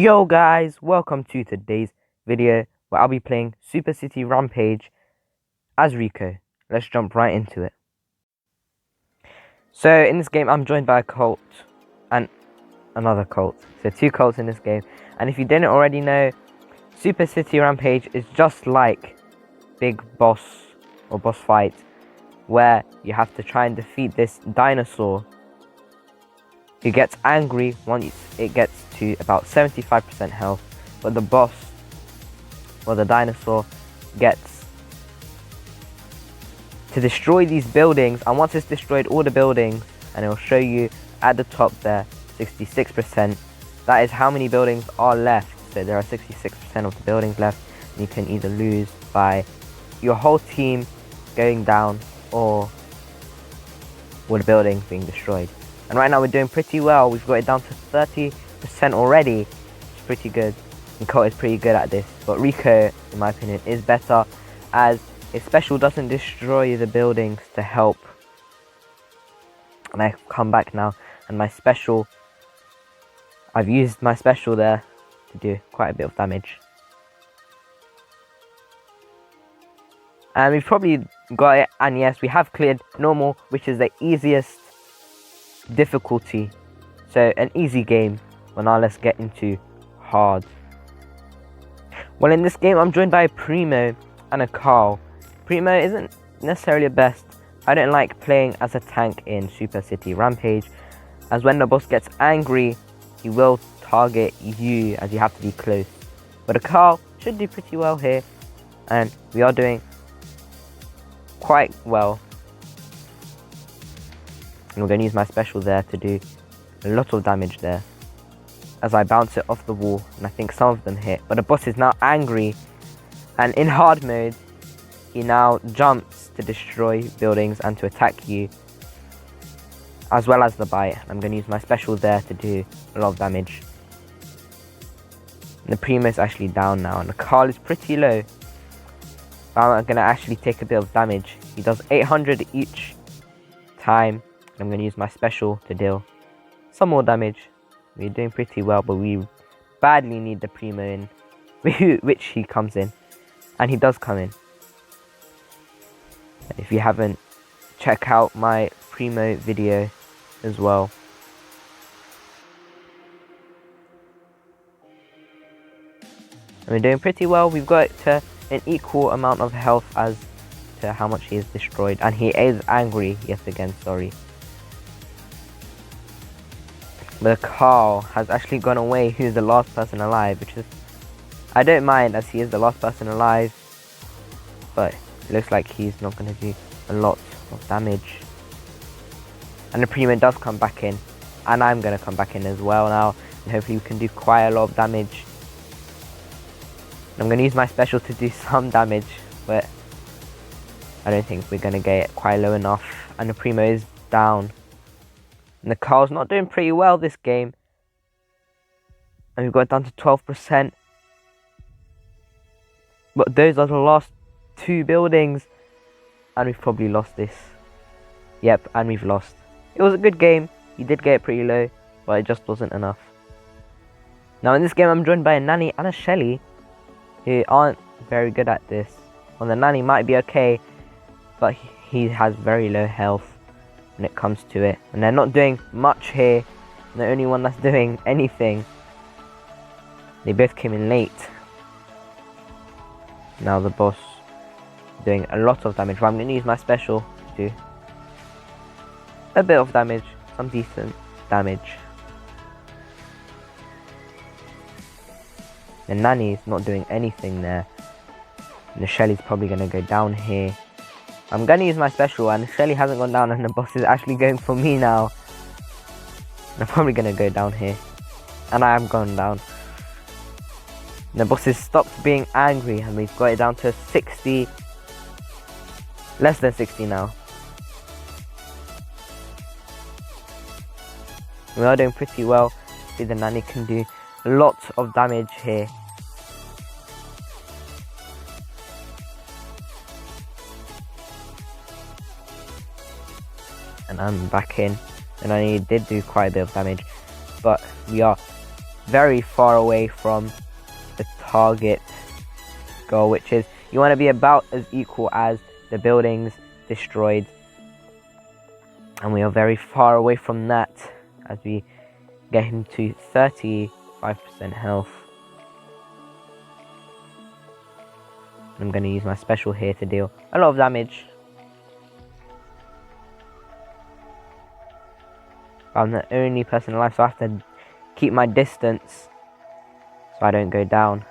Yo guys, welcome to today's video where I'll be playing Super City Rampage as Rico. Let's jump right into it. So in this game I'm joined by a cult and another cult. So two cults in this game. And if you didn't already know, Super City Rampage is just like Big Boss or Boss Fight, where you have to try and defeat this dinosaur who gets angry once it gets to about 75% health, but the boss or the dinosaur gets to destroy these buildings, and once it's destroyed all the buildings, and it will show you at the top there 66%, that is how many buildings are left. So there are 66% of the buildings left, and you can either lose by your whole team going down or all the buildings being destroyed. And right now we're doing pretty well. We've got it down to 30% already. It's pretty good. And Colt is pretty good at this. But Rico, in my opinion, is better, as his special doesn't destroy the buildings to help. And I come back now, and my special, I've used my special there to do quite a bit of damage. And we've probably got it, and yes, we have cleared normal, which is the easiest difficulty. So an easy game. Well, now let's get into hard. Well, in this game I'm joined by a Primo and a Carl. Primo isn't necessarily the best. I don't like playing as a tank in Super City Rampage, as when the boss gets angry he will target you, as you have to be close. But a Carl should do pretty well here, and we are doing quite well. And we're going to use my special there to do a lot of damage there, as I bounce it off the wall, and I think some of them hit. But the boss is now angry, and in hard mode he now jumps to destroy buildings and to attack you, as well as the bite. I'm going to use my special there to do a lot of damage. And the Primo is actually down now, and the Carl is pretty low, but I'm going to actually take a bit of damage. He does 800 each time. I'm going to use my special to deal some more damage. We're doing pretty well, but we badly need the Primo in, which he comes in, and he does come in. If you haven't, check out my Primo video as well. And we're doing pretty well. We've got to an equal amount of health as to how much he is destroyed, and he is angry yet again, sorry. But Carl has actually gone away, who's the last person alive, which is, I don't mind, as he is the last person alive, but it looks like he's not going to do a lot of damage. And the Primo does come back in, and I'm going to come back in as well now, and hopefully we can do quite a lot of damage. And I'm going to use my special to do some damage, but I don't think we're going to get it quite low enough, and the Primo is down. And the Carl's not doing pretty well this game, and we've got it down to 12%. But those are the last two buildings, and we've probably lost this. Yep, and we've lost. It was a good game. You did get it pretty low, but it just wasn't enough. Now in this game I'm joined by a Nanny and a Shelly, who aren't very good at this. Well, the Nanny might be okay, but he has very low health when it comes to it, and they're not doing much here. And the only one that's doing anything, they both came in late. Now the boss is doing a lot of damage, but I'm going to use my special to do a bit of damage, some decent damage. The Nanny is not doing anything there, and the Shelly's probably going to go down here. I'm going to use my special, and Shelly hasn't gone down, and the boss is actually going for me now. I'm probably going to go down here, and I am going down. And the boss has stopped being angry, and we've got it down to 60, less than 60 now. We are doing pretty well. See, the Nanny can do a lot of damage here. And I'm back in, and I did do quite a bit of damage, but we are very far away from the target goal, which is you want to be about as equal as the buildings destroyed, and we are very far away from that as we get him to 35% health. I'm going to use my special here to deal a lot of damage. I'm the only person alive, so I have to keep my distance so I don't go down.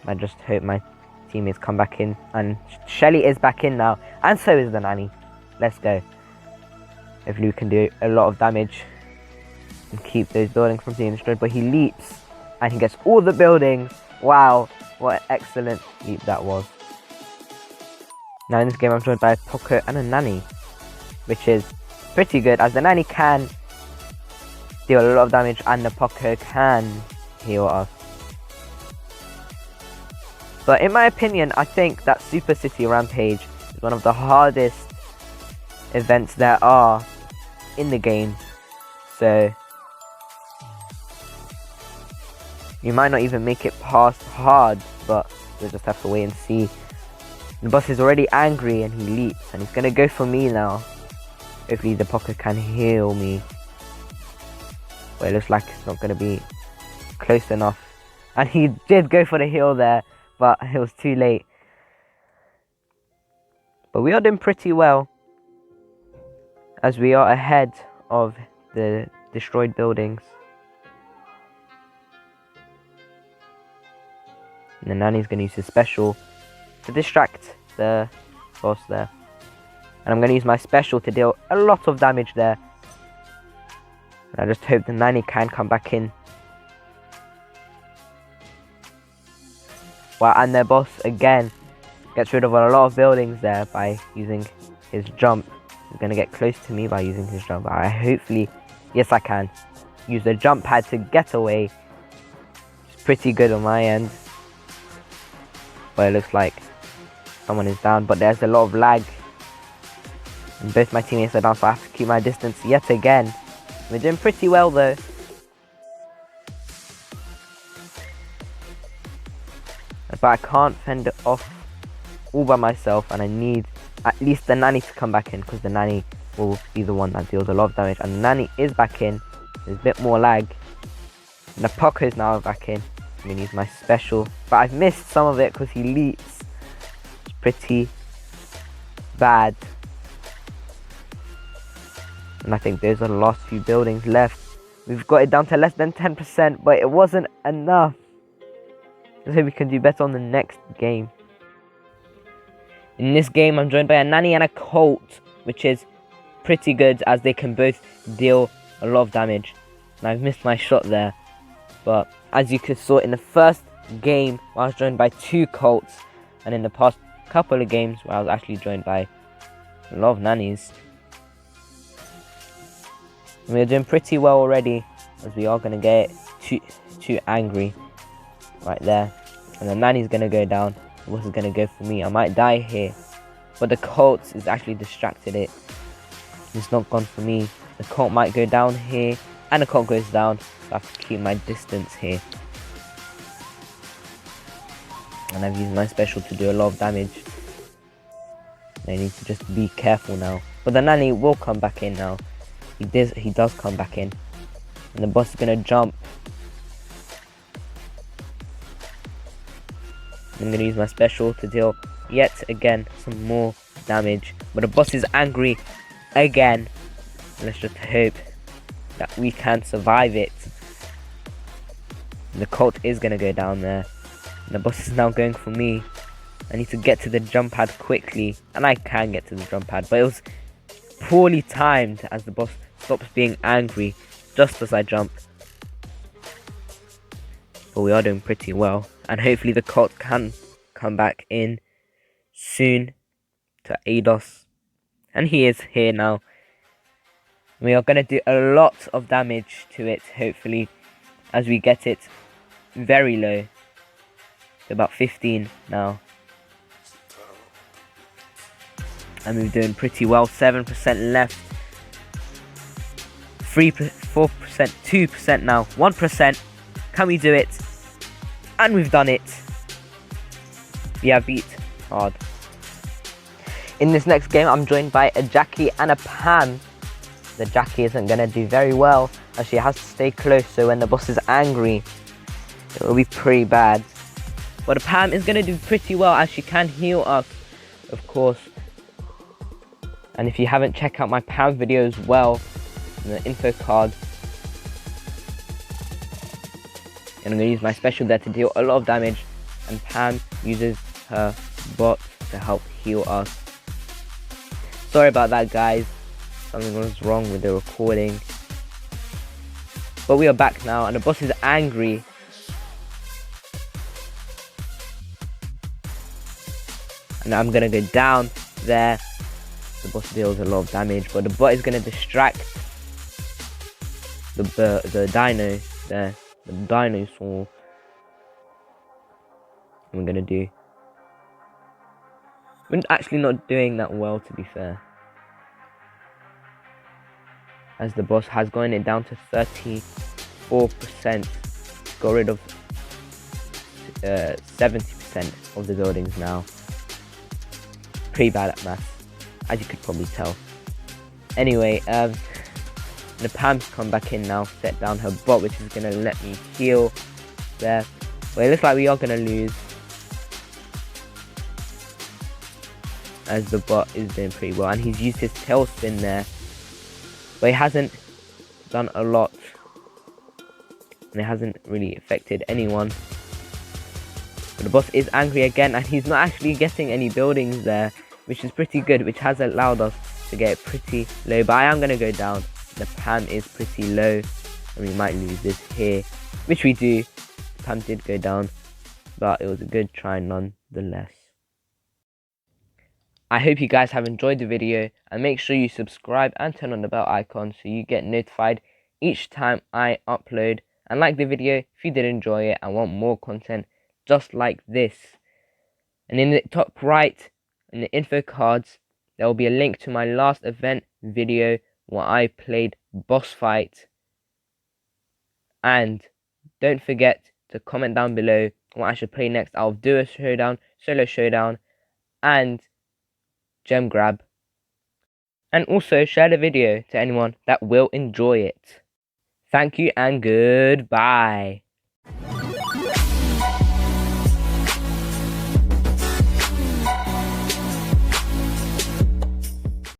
I just hope my teammates come back in, and Shelly is back in now, and so is the nanny. Let's go. Hopefully we can do a lot of damage and keep those buildings from being destroyed. But he leaps and he gets all the buildings. Wow, what an excellent leap that was. Now in this game I'm joined by a Poco and a nanny, which is pretty good as the nanny can deal a lot of damage and the Poco can heal us. But in my opinion, I think that Super City Rampage is one of the hardest events there are in the game. So you might not even make it past hard, but we'll just have to wait and see. The boss is already angry and he leaps and he's gonna go for me now. Hopefully the Poco can heal me. But it looks like it's not gonna be close enough. And he did go for the heal there, but it was too late. But we are doing pretty well, as we are ahead of the destroyed buildings. And the nanny's going to use his special to distract the boss there. And I'm going to use my special to deal a lot of damage there. And I just hope the nanny can come back in. Wow, and their boss again gets rid of a lot of buildings there by using his jump. He's going to get close to me by using his jump. Hopefully, yes I can. Use the jump pad to get away. It's pretty good on my end. But it looks like someone is down, but there's a lot of lag. And both my teammates are down, so I have to keep my distance yet again. We're doing pretty well though. But I can't fend it off all by myself, and I need at least the nanny to come back in, because the nanny will be the one that deals a lot of damage. And the nanny is back in. There's a bit more lag. And the Poco is now back in. I'm going to use my special, but I've missed some of it because he leaps. It's pretty bad. And I think those are the last few buildings left. We've got it down to less than 10%, but it wasn't enough. Let's hope we can do better on the next game. In this game, I'm joined by a nanny and a Colt, which is pretty good as they can both deal a lot of damage. And I've missed my shot there. But as you could saw in the first game, I was joined by 2 Colts. And in the past couple of games, where I was actually joined by a lot of nannies. And we're doing pretty well already, as we are going to get too angry right there. And the nanny's going to go down. The boss is going to go for me. I might die here. But the Colt is actually distracted it. It's not gone for me. The Colt might go down here. And the Colt goes down. So I have to keep my distance here. And I've used my special to do a lot of damage. I need to just be careful now. But the nanny will come back in now. He does come back in. And the boss is going to jump. I'm going to use my special to deal yet again some more damage. But the boss is angry again. Let's just hope that we can survive it. And the Colt is going to go down there. And the boss is now going for me. I need to get to the jump pad quickly. And I can get to the jump pad. But it was poorly timed as the boss stops being angry just as I jump. But we are doing pretty well. And hopefully the Colt can come back in soon to aid us. And he is here now. We are going to do a lot of damage to it, hopefully, as we get it very low. To about 15 now. And we're doing pretty well. 7% left. 3%, 4%, 2% now. 1%. Can we do it? And we've done it. We have beat hard. In this next game, I'm joined by a Jackie and a Pam. The Jackie isn't going to do very well, as she has to stay close, so when the boss is angry, it will be pretty bad. But the Pam is going to do pretty well, as she can heal us, of course. And if you haven't checked out my Pam video as well, in the info card, and I'm going to use my special there to deal a lot of damage, and Pam uses her bot to help heal us. Sorry about that, guys. Something was wrong with the recording. But we are back now, and the boss is angry. And I'm going to go down there. The boss deals a lot of damage, but the bot is going to distract the dino there. The dinosaur. I'm going to do. We're actually not doing that well, to be fair, as the boss has gotten it down to 34%. Got rid of 70% of the buildings now. Pretty bad at maths, as you could probably tell. Anyway, the Pam's come back in now, set down her bot, which is going to let me heal there. Well, it looks like we are going to lose, as the bot is doing pretty well, and he's used his tail spin there, but he hasn't done a lot, and it hasn't really affected anyone. But the boss is angry again, and he's not actually getting any buildings there, which is pretty good, which has allowed us to get pretty low. But I am going to go down. The Pam is pretty low, and we might lose this here, which we do. The Pam did go down, but it was a good try nonetheless. I hope you guys have enjoyed the video, and make sure you subscribe and turn on the bell icon so you get notified each time I upload, and like the video if you did enjoy it and want more content just like this. And in the top right, in the info cards, there will be a link to my last event video where I played boss fight. And don't forget to comment down below what I should play next. I'll do a showdown, solo showdown, and gem grab. And also share the video to anyone that will enjoy it. Thank you and goodbye.